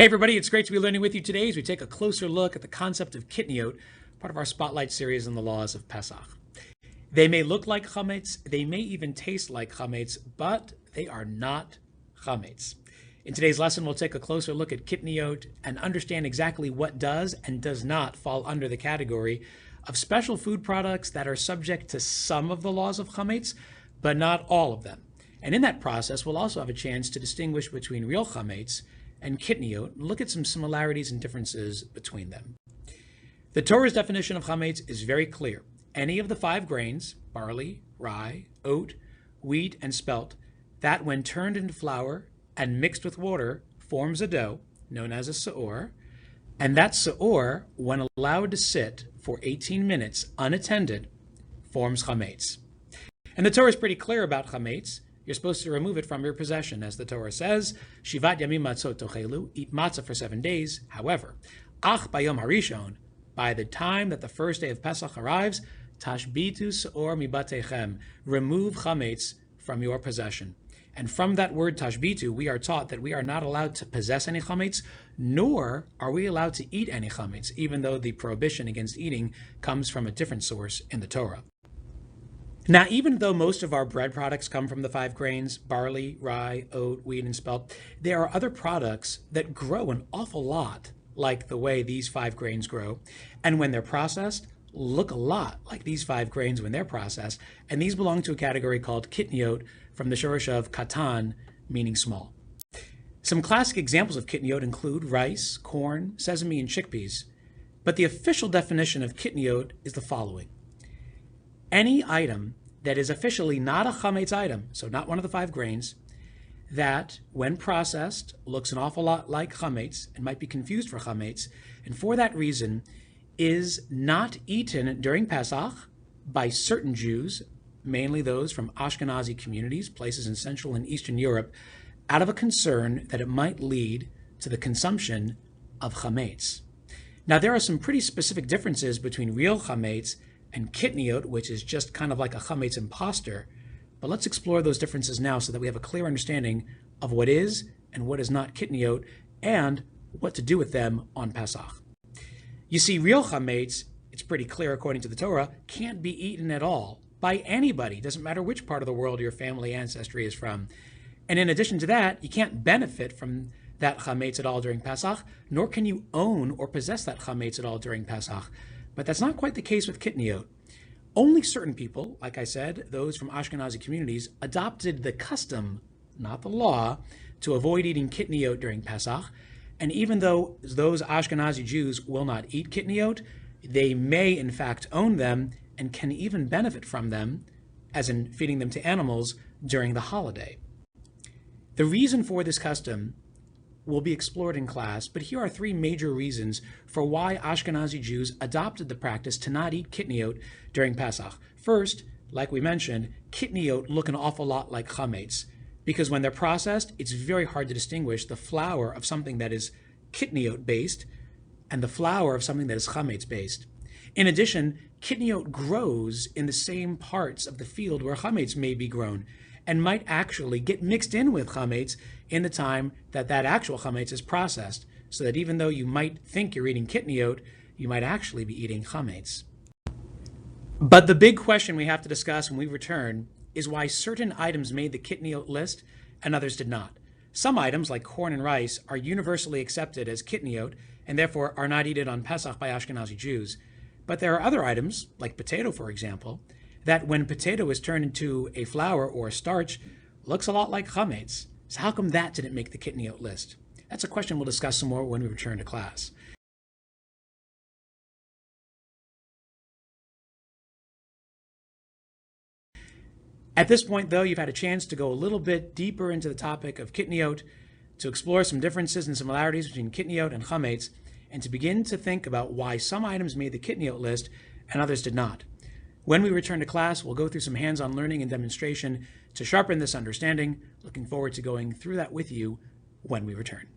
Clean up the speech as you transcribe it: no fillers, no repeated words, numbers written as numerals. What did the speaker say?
Hey everybody, it's great to be learning with you today as we take a closer look at the concept of Kitniyot, part of our Spotlight series on the laws of Pesach. They may look like Chametz, they may even taste like Chametz, but they are not Chametz. In today's lesson, we'll take a closer look at Kitniyot and understand exactly what does and does not fall under the category of special food products that are subject to some of the laws of Chametz, but not all of them. And in that process, we'll also have a chance to distinguish between real Chametz and Kitniyot, and look at some similarities and differences between them. The Torah's definition of Chametz is very clear. Any of the 5 grains, barley, rye, oat, wheat, and spelt, that when turned into flour and mixed with water forms a dough, known as a seor, and that seor, when allowed to sit for 18 minutes unattended, forms Chametz. And the Torah is pretty clear about Chametz. You're supposed to remove it from your possession, as the Torah says, Shivat yamim matzot tochelu, eat matzah for 7 days. However, ach bayom harishon, by the time that the first day of Pesach arrives, tashbitu seor mibatechem, remove chametz from your possession. And from that word tashbitu, we are taught that we are not allowed to possess any chametz, nor are we allowed to eat any chametz, even though the prohibition against eating comes from a different source in the Torah. Now, even though most of our bread products come from the 5 grains, barley, rye, oat, wheat, and spelt, there are other products that grow an awful lot like the way these 5 grains grow, and when they're processed, look a lot like these 5 grains when they're processed, and these belong to a category called Kitniyot, from the shorish of katan, meaning small. Some classic examples of Kitniyot include rice, corn, sesame, and chickpeas, but the official definition of Kitniyot is the following. Any item that is officially not a chametz item, so not one of the 5 grains, that when processed looks an awful lot like chametz and might be confused for chametz, and for that reason is not eaten during Pesach by certain Jews, mainly those from Ashkenazi communities, places in Central and Eastern Europe, out of a concern that it might lead to the consumption of chametz. Now, there are some pretty specific differences between real chametz and Kitniyot, which is just kind of like a Chametz Imposter. But let's explore those differences now so that we have a clear understanding of what is and what is not Kitniyot and what to do with them on Pesach. You see, real Chametz, it's pretty clear according to the Torah, can't be eaten at all by anybody. Doesn't matter which part of the world your family ancestry is from. And in addition to that, you can't benefit from that Chametz at all during Pesach, nor can you own or possess that Chametz at all during Pesach. But that's not quite the case with Kitniyot. Only certain people, like I said, those from Ashkenazi communities, adopted the custom, not the law, to avoid eating Kitniyot during Pesach. And even though those Ashkenazi Jews will not eat Kitniyot, they may in fact own them and can even benefit from them, as in feeding them to animals, during the holiday. The reason for this custom will be explored in class, but here are 3 major reasons for why Ashkenazi Jews adopted the practice to not eat Kitniyot during Pesach. First, like we mentioned, Kitniyot look an awful lot like chametz, because when they're processed, it's very hard to distinguish the flour of something that is Kitniyot based and the flour of something that is chametz based. In addition, Kitniyot grows in the same parts of the field where chametz may be grown, and might actually get mixed in with chametz in the time that that actual chametz is processed, so that even though you might think you're eating Kitniyot, you might actually be eating chametz. But the big question we have to discuss when we return is why certain items made the Kitniyot list and others did not. Some items, like corn and rice, are universally accepted as Kitniyot and therefore are not eaten on Pesach by Ashkenazi Jews. But there are other items, like potato, for example, that when potato is turned into a flour or a starch, looks a lot like chametz. So how come that didn't make the Kitniyot list? That's a question we'll discuss some more when we return to class. At this point, though, you've had a chance to go a little bit deeper into the topic of Kitniyot, to explore some differences and similarities between Kitniyot and chametz, and to begin to think about why some items made the Kitniyot list and others did not. When we return to class, we'll go through some hands-on learning and demonstration to sharpen this understanding. Looking forward to going through that with you when we return.